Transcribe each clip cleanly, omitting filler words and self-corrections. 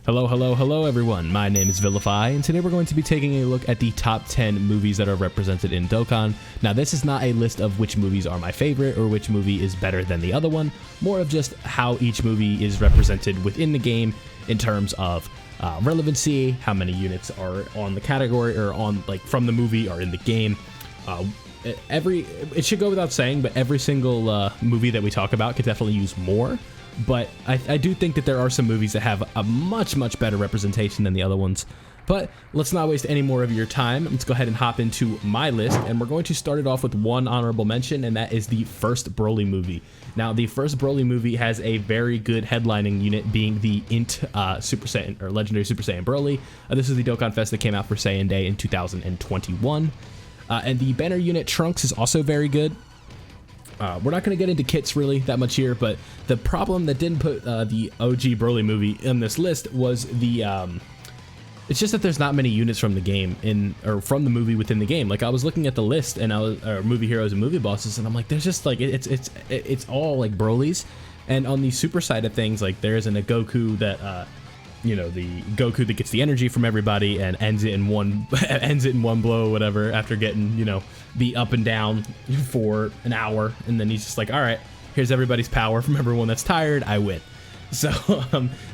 Hello, hello, hello everyone, my name is Vilify, and today we're going to be taking a look at the top 10 movies that are represented in Dokkan. Now this is not a list of which movies are my favorite or which movie is better than the other one, more of just how each movie is represented within the game in terms of relevancy, how many units are on the category or on from the movie or in the game. It should go without saying, but every single movie that we talk about could definitely use more. But I do think that there are some movies that have a much better representation than the other ones. But let's not waste any more of your time. Let's go ahead and hop into my list, and we're going to start it off with one honorable mention, and that is the first Broly movie. Now, the first Broly movie has a very good headlining unit, being the Super Saiyan, or Legendary Super Saiyan Broly. This is the Dokkan Fest that came out for Saiyan Day in 2021. And the banner unit Trunks is also very good. We're not going to get into kits really that much here, but the problem that didn't put the OG Broly movie in this list was the it's just that there's not many units from the game from the movie within the game. Like, I was looking at the list and movie heroes and movie bosses, and I'm like, there's just like it's all like Broly's. And on the super side of things, like, there isn't a Goku that the Goku that gets the energy from everybody and ends it in one blow or whatever, after getting the up and down for an hour, and then he's just like, all right, here's everybody's power from everyone that's tired, I win. So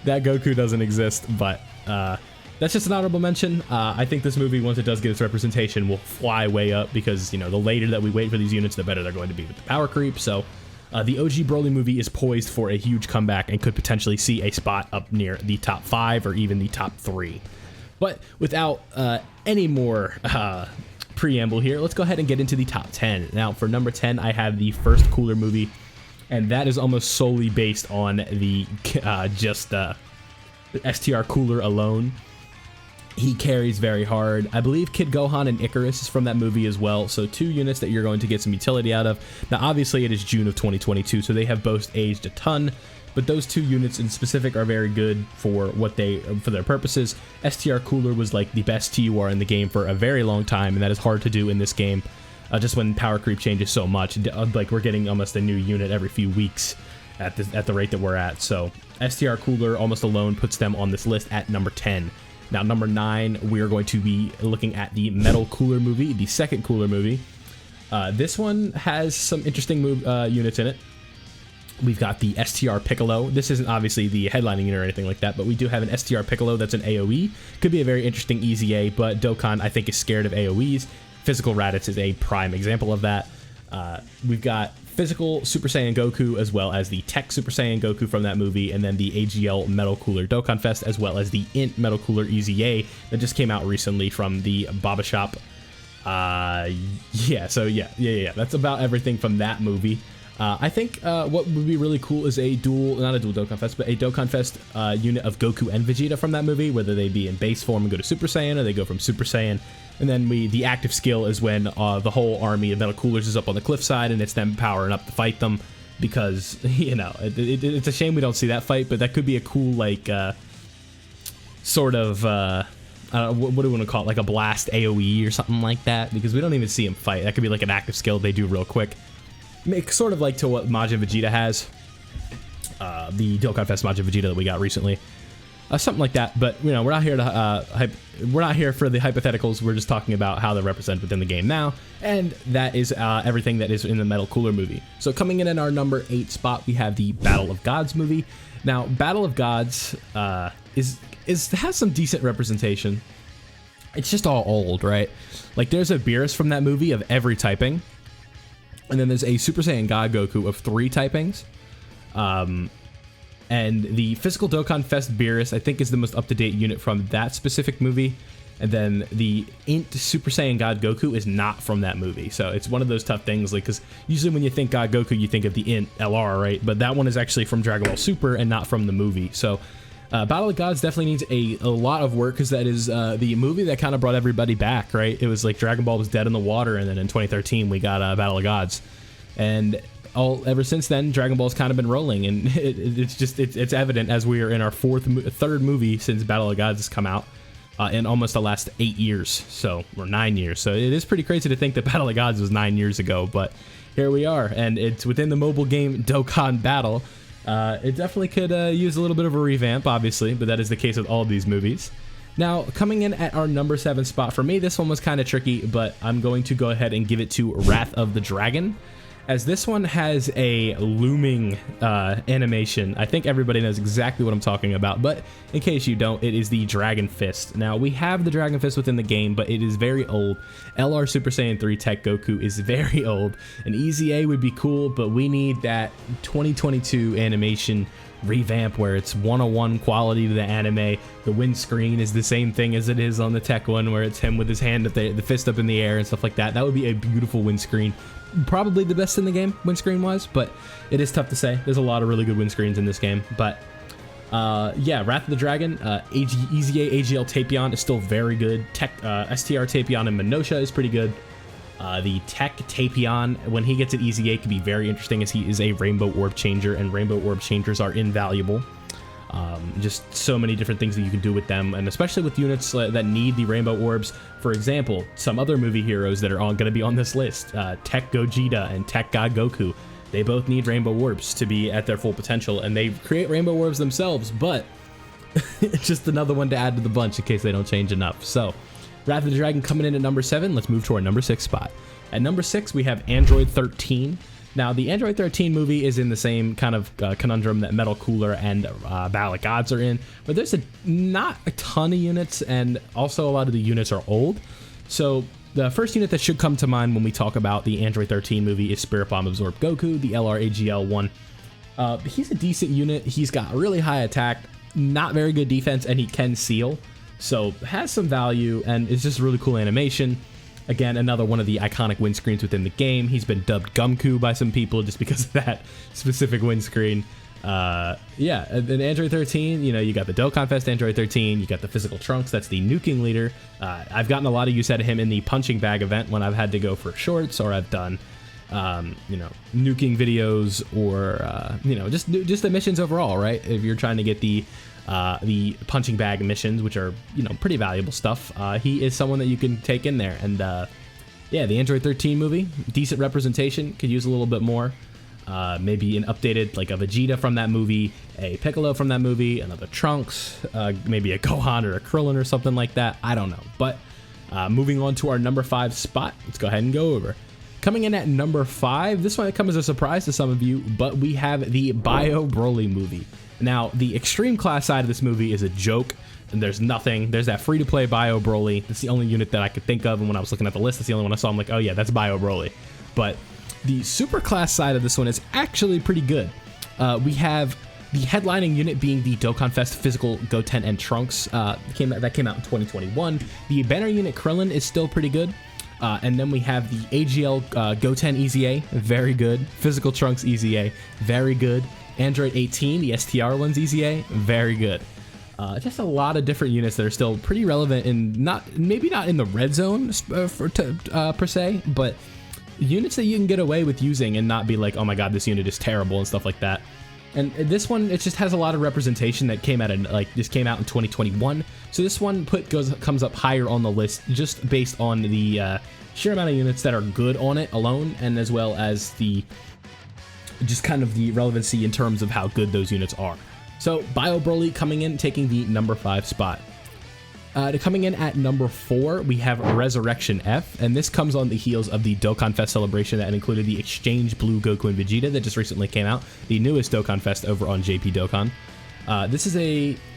that Goku doesn't exist, but that's just an honorable mention. I think this movie, once it does get its representation, will fly way up, because the later that we wait for these units, the better they're going to be with the power creep. So the OG Broly movie is poised for a huge comeback and could potentially see a spot up near the top 5 or even the top 3. But without any more preamble here, let's go ahead and get into the top 10. Now, for number 10, I have the first Cooler movie, and that is almost solely based on the STR Cooler alone. He carries very hard. I believe Kid Gohan and Icarus is from that movie as well, so 2 units that you're going to get some utility out of. Now, obviously, it is June of 2022, so they have both aged a ton, but those 2 units in specific are very good for their purposes. STR Cooler was like the best TUR in the game for a very long time, and that is hard to do in this game, just when power creep changes so much. Like, we're getting almost a new unit every few weeks at the rate that we're at. So STR Cooler almost alone puts them on this list at number 10. Now, number 9, we are going to be looking at the Metal Cooler movie, the second Cooler movie. This one has some interesting units in it. We've got the STR Piccolo. This isn't obviously the headlining unit or anything like that, but we do have an STR Piccolo that's an AoE. Could be a very interesting easy A, but Dokkan, I think, is scared of AoEs. Physical Raditz is a prime example of that. We've got Physical Super Saiyan Goku, as well as the Tech Super Saiyan Goku from that movie, and then the AGL Metal Cooler Dokkan Fest, as well as the Int Metal Cooler Easy A that just came out recently from the Baba Shop. Yeah, that's about everything from that movie. I think what would be really cool is not a dual Dokkan Fest, but a Dokkan Fest unit of Goku and Vegeta from that movie, whether they be in base form and go to Super Saiyan, or they go from Super Saiyan. And then the active skill is when the whole army of Metal Coolers is up on the cliffside, and it's them powering up to fight them, because, it's a shame we don't see that fight, but that could be a cool, sort of, I don't know, what do we want to call it, like a blast AoE or something like that, because we don't even see him fight. That could be like an active skill they do real quick. Sort of like to what Majin Vegeta has, the Dokkan Fest Majin Vegeta that we got recently. Something like that, but we're not here to we're not here for the hypotheticals. We're just talking about how they're represented within the game now, and that is everything that is in the Metal Cooler movie. So coming in at our number 8 spot, we have the Battle of Gods movie. Now, Battle of Gods has some decent representation. It's just all old, right? Like, there's a Beerus from that movie of every typing, and then there's a Super Saiyan God Goku of 3 typings. And the Physical Dokkan Fest Beerus, I think, is the most up-to-date unit from that specific movie. And then the Int Super Saiyan God Goku is not from that movie. So it's one of those tough things, like, because usually when you think God Goku, you think of the Int LR, right? But that one is actually from Dragon Ball Super and not from the movie. So Battle of Gods definitely needs a lot of work, because that is the movie that kind of brought everybody back, right? It was like Dragon Ball was dead in the water, and then in 2013 we got Battle of Gods. And ever since then, Dragon Ball's kind of been rolling, and it's evident as we are in our third movie since Battle of Gods has come out, in almost the last 8 years, or 9 years. So it is pretty crazy to think that Battle of Gods was 9 years ago, but here we are, and it's within the mobile game Dokkan Battle. It definitely could use a little bit of a revamp, obviously, but that is the case with all of these movies. Now, coming in at our number 7 spot, for me, this one was kind of tricky, but I'm going to go ahead and give it to Wrath of the Dragon, as this one has a looming animation. I think everybody knows exactly what I'm talking about, but in case you don't, it is the Dragon Fist. Now, we have the Dragon Fist within the game, but it is very old. LR Super Saiyan 3 Tech Goku is very old. An EZA would be cool, but we need that 2022 animation revamp where it's 101 quality to the anime. The windscreen is the same thing as it is on the Tech one, where it's him with his hand up the fist up in the air and stuff like that. That would be a beautiful windscreen. Probably the best in the game, windscreen wise, but it is tough to say. There's a lot of really good windscreens in this game, but yeah, Wrath of the Dragon, EZA AGL Tapion is still very good. Tech STR Tapion and Minosha is pretty good. The Tech Tapion, when he gets at EZA, can be very interesting, as he is a Rainbow Orb Changer, and Rainbow Orb Changers are invaluable. Just so many different things that you can do with them, and especially with units that need the Rainbow Orbs. For example, some other movie heroes that are going to be on this list, Tech Gogeta and Tech God Goku. They both need Rainbow Orbs to be at their full potential, and they create Rainbow Orbs themselves, but it's just another one to add to the bunch in case they don't change enough. So, Wrath of the Dragon coming in at number 7. Let's move to our number 6 spot. At number 6, we have Android 13. Now, the Android 13 movie is in the same kind of conundrum that Metal Cooler and Battle of Gods are in, but there's not a ton of units, and also a lot of the units are old. So the first unit that should come to mind when we talk about the Android 13 movie is Spirit Bomb Absorb Goku, the LR-AGL one. He's a decent unit. He's got really high attack, not very good defense, and he can seal, so has some value, and it's just really cool animation. Again, another one of the iconic windscreens within the game. He's been dubbed Gumku by some people just because of that specific windscreen. Yeah, in Android 13, you know, you got the Dokkan Fest Android 13, you got the Physical Trunks, that's the nuking leader. I've gotten a lot of use out of him in the punching bag event when I've had to go for shorts, or I've done, you know, nuking videos, or, you know, just the missions overall, right? If you're trying to get the punching bag missions, which are, you know, pretty valuable stuff. He is someone that you can take in there, and yeah, the Android 13 movie, decent representation, could use a little bit more. Maybe an updated, like a Vegeta from that movie, a Piccolo from that movie, another Trunks, maybe a Gohan or a Krillin or something like that. I don't know. But moving on to our number 5 spot, let's go ahead and go over. Coming in at number 5, this might come as a surprise to some of you, but we have the Bio Broly movie. Now, the extreme class side of this movie is a joke, and there's nothing. There's that free-to-play Bio Broly. That's the only unit that I could think of, and when I was looking at the list, that's the only one I saw. I'm like, oh yeah, that's Bio Broly. But the super class side of this one is actually pretty good. We have the headlining unit being the Dokkan Fest Physical Goten and Trunks. That came out in 2021. The banner unit Krillin is still pretty good. And then we have the AGL Goten EZA, very good. Physical Trunks EZA, very good. Android 18, the STR one's EZA, very good. Just a lot of different units that are still pretty relevant, and maybe not in the red zone per se, but units that you can get away with using and not be like, oh my god, this unit is terrible and stuff like that. And this one, it just has a lot of representation that came out in, this came out in 2021. So this one comes up higher on the list just based on the sheer amount of units that are good on it alone, and as well as the just kind of the relevancy in terms of how good those units are. So Bio Broly coming in, taking the number 5 spot. Coming in at number 4, we have Resurrection F, and this comes on the heels of the Dokkan Fest celebration that included the Exchange Blue Goku and Vegeta that just recently came out, the newest Dokkan Fest over on JP Dokkan.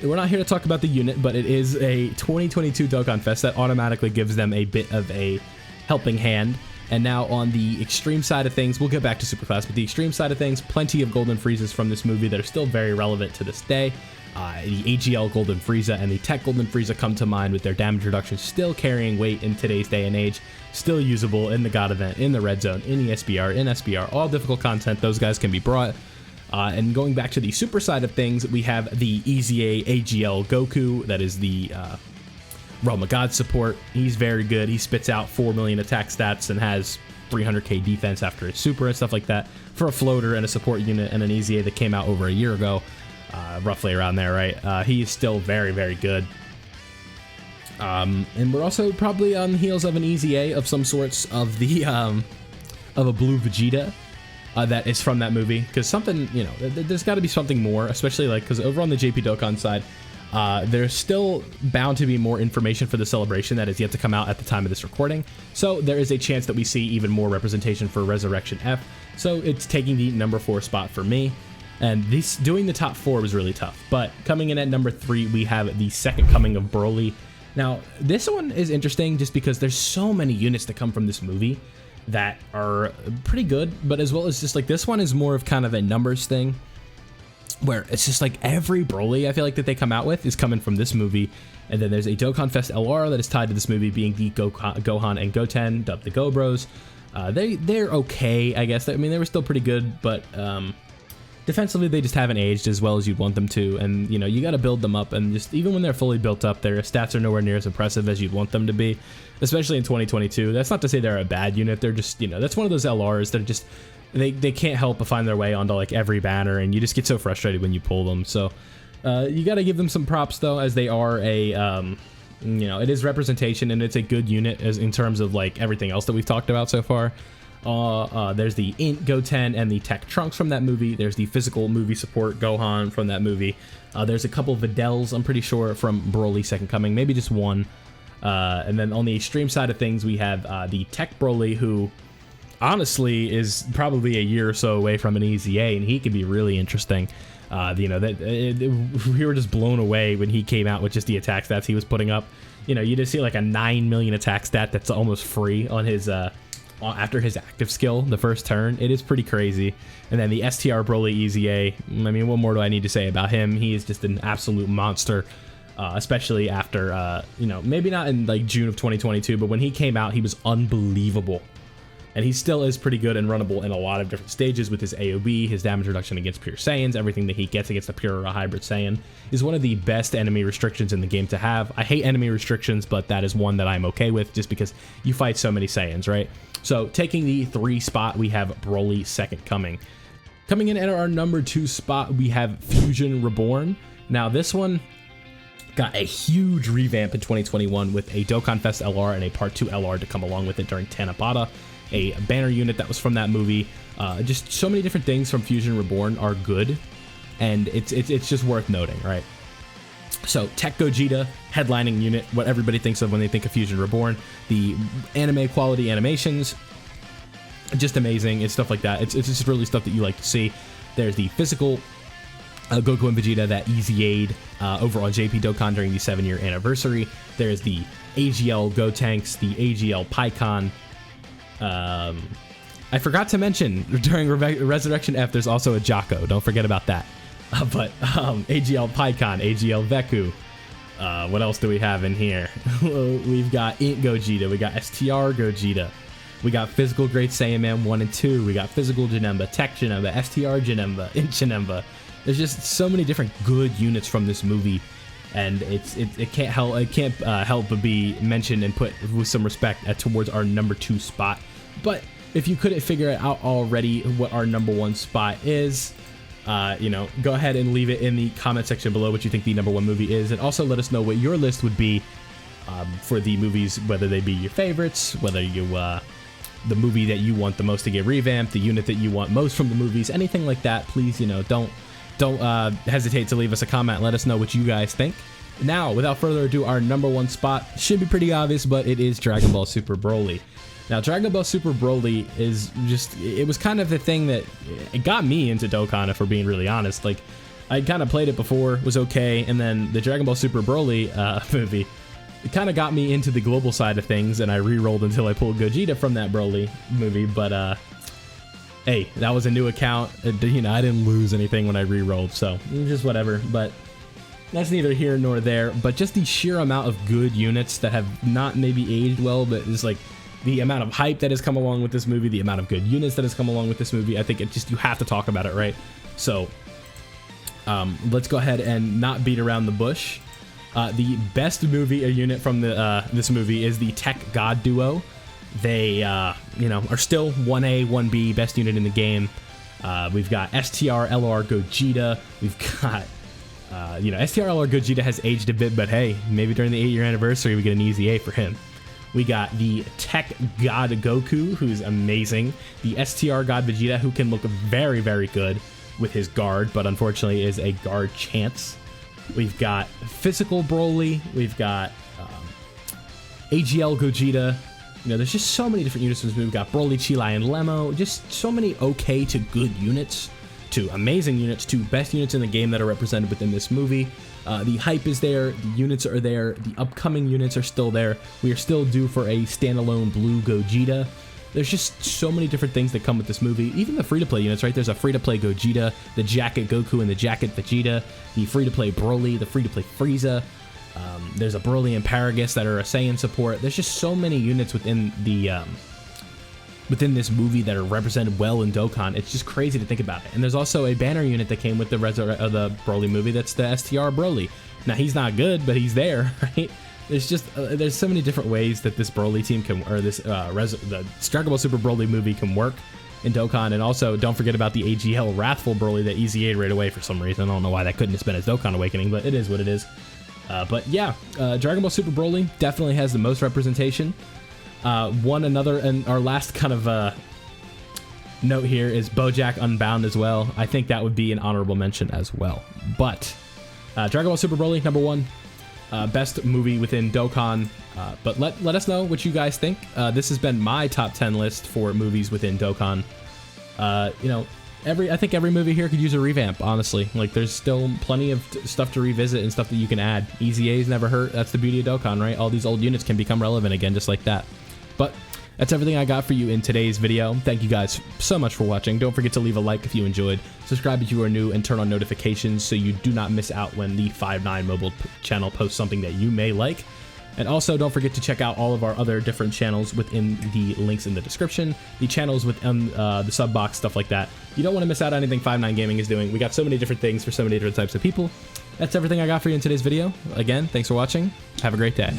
We're not here to talk about the unit, but it is a 2022 Dokkan Fest that automatically gives them a bit of a helping hand. And now on the extreme side of things, we'll get back to Superclass, but the extreme side of things, plenty of Golden Friezas from this movie that are still very relevant to this day. The AGL Golden Frieza and the Tech Golden Frieza come to mind with their damage reduction still carrying weight in today's day and age, still usable in the God event, in the Red Zone, in the SBR, in SBR, all difficult content, those guys can be brought. And going back to the super side of things, we have the EZA AGL Goku, that is the Realm of God support. He's very good. He spits out 4 million attack stats and has 300k defense after his super and stuff like that. For a floater and a support unit and an EZA that came out over a year ago, roughly around there, right? He is still very, very good. And we're also probably on the heels of an EZA of some sorts of the of a blue Vegeta. that is from that movie, because something, you know, there's got to be something more, especially like because over on the JP Dokkan side, there's still bound to be more information for the celebration that is yet to come out at the time of this recording. So there is a chance that we see even more representation for Resurrection F. So it's taking the number 4 spot for me. And doing the top 4 was really tough. But coming in at number 3, we have the Second Coming of Broly. Now, this one is interesting just because there's so many units that come from this movie that are pretty good, but as well as just like this one is more of kind of a numbers thing where it's just like every Broly I feel like that they come out with is coming from this movie. And then there's a Dokkan Fest LR that is tied to this movie, being the Gohan and Goten, dubbed the Go Bros. They're okay, I guess. I mean, they were still pretty good, but defensively they just haven't aged as well as you'd want them to. And you know, you got to build them up, and just even when they're fully built up, their stats are nowhere near as impressive as you'd want them to be, especially in 2022. That's not to say they're a bad unit. They're just, you know, that's one of those LRs that are just they can't help but find their way onto like every banner, and you just get so frustrated when you pull them. So you got to give them some props though, as they are a you know, it is representation, and it's a good unit as in terms of like everything else that we've talked about so far. There's the Int Goten and the Tech Trunks from that movie. There's the physical movie support Gohan from that movie. There's a couple Viddels, I'm pretty sure, from Broly Second Coming, maybe just one. And then on the extreme side of things, we have the Tech Broly, who honestly is probably a year or so away from an EZA, and he could be really interesting. You know, we were just blown away when he came out with just the attack stats he was putting up. You know, you just see like a 9 million attack stat that's almost free on his after his active skill the first turn. It is pretty crazy. And then the STR Broly EZA, I mean, what more do I need to say about him? He is just an absolute monster, especially after, you know, maybe not in like June of 2022, but when he came out, he was unbelievable. And he still is pretty good and runnable in a lot of different stages with his AoB, his damage reduction against pure Saiyans. Everything that he gets against a pure or a hybrid Saiyan is one of the best enemy restrictions in the game to have. I hate enemy restrictions, but that is one that I'm okay with just because you fight so many Saiyans, right? So taking the 3 spot, we have Broly Second Coming. Coming in at our number 2 spot, we have Fusion Reborn. Now this one got a huge revamp in 2021 with a Dokkan Fest LR and a Part 2 LR to come along with it during Tanabata, a banner unit that was from that movie. Just so many different things from Fusion Reborn are good, and it's just worth noting, right? So Tech Gogeta, headlining unit, what everybody thinks of when they think of Fusion Reborn. The anime quality animations, just amazing. It's stuff like that. It's just really stuff that you like to see. There's the physical Goku and Vegeta that EZA'd over on JP Dokkan during the 7-year anniversary. There's the AGL Gotenks, the AGL Pycon. I forgot to mention during Resurrection F, there's also a Jocko. Don't forget about that. But AGL Pycon, AGL Veku. What else do we have in here? We've got Int Gogeta. We got STR Gogeta. We got Physical Great Saiyan Man 1 and 2. We got Physical Janemba, Tech Janemba, STR Janemba, Int Janemba. There's just so many different good units from this movie, and it can't help but be mentioned and put with some respect towards our number 2 spot. But if you couldn't figure it out already what our number 1 spot is, you know, go ahead and leave it in the comment section below what you think the number 1 movie is, and also let us know what your list would be for the movies, whether they be your favorites, whether you the movie that you want the most to get revamped, the unit that you want most from the movies, anything like that. Please, you know, don't hesitate to leave us a comment. Let us know what you guys think. Now, without further ado, our number 1 spot should be pretty obvious, but it is Dragon Ball Super Broly. Now, Dragon Ball Super Broly is just, it was kind of the thing that it got me into Dokkan, if we're being really honest. Like, I kind of played it before, was okay, and then the Dragon Ball Super Broly movie, it kind of got me into the global side of things, and I re-rolled until I pulled Gogeta from that Broly movie, but hey, that was a new account. You know, I didn't lose anything when I re-rolled, so just whatever. But that's neither here nor there. But just the sheer amount of good units that have not maybe aged well, but is like the amount of hype that has come along with this movie, the amount of good units that has come along with this movie. I think it just, you have to talk about it, right? So let's go ahead and not beat around the bush. The best movie or unit from the this movie is the Tech God Duo. They, you know, are still 1A, 1B, best unit in the game. We've got STR LR Gogeta. We've got, you know, STR LR Gogeta has aged a bit, but hey, maybe during the 8-year anniversary, we get an EZA for him. We got the Tech God Goku, who's amazing. The STR God Vegeta, who can look very, very good with his guard, but unfortunately is a guard chance. We've got Physical Broly. We've got AGL Gogeta. You know, there's just so many different units in this movie. We've got Broly, Chilai, and Lemo. Just so many okay to good units, to amazing units, to best units in the game that are represented within this movie. The hype is there, the units are there, the upcoming units are still there. We are still due for a standalone Blue Gogeta. There's just so many different things that come with this movie. Even the free-to-play units, right? There's a free-to-play Gogeta, the Jacket Goku, and the Jacket Vegeta, the free-to-play Broly, the free-to-play Frieza. There's a Broly and Paragus that are a Saiyan support. There's just so many units within the within this movie that are represented well in Dokkan. It's just crazy to think about it. And there's also a banner unit that came with the Broly movie. That's the STR Broly. Now he's not good, but he's there, right? There's just there's so many different ways that this Broly team can, or this the Dragon Ball Super Broly movie can work in Dokkan. And also, don't forget about the AGL Wrathful Broly that EZA'd right away for some reason. I don't know why that couldn't have been his Dokkan Awakening, but it is what it is. But yeah, Dragon Ball Super Broly definitely has the most representation. And our last kind of note here is BoJack Unbound as well. I think that would be an honorable mention as well. But Dragon Ball Super Broly, number 1, best movie within Dokkan. But let us know what you guys think. This has been my top 10 list for movies within Dokkan. You know, I think every movie here could use a revamp, honestly. Like, there's still plenty of stuff to revisit and stuff that you can add. Easy A's never hurt. That's the beauty of Dokkan, right? All these old units can become relevant again just like that. But that's everything I got for you in today's video. Thank you guys so much for watching. Don't forget to leave a like if you enjoyed. Subscribe if you are new and turn on notifications so you do not miss out when the 5'9" mobile channel posts something that you may like. And also, don't forget to check out all of our other different channels within the links in the description, the channels within the sub box, stuff like that. You don't want to miss out on anything 5'9" Gaming is doing. We got so many different things for so many different types of people. That's everything I got for you in today's video. Again, thanks for watching. Have a great day.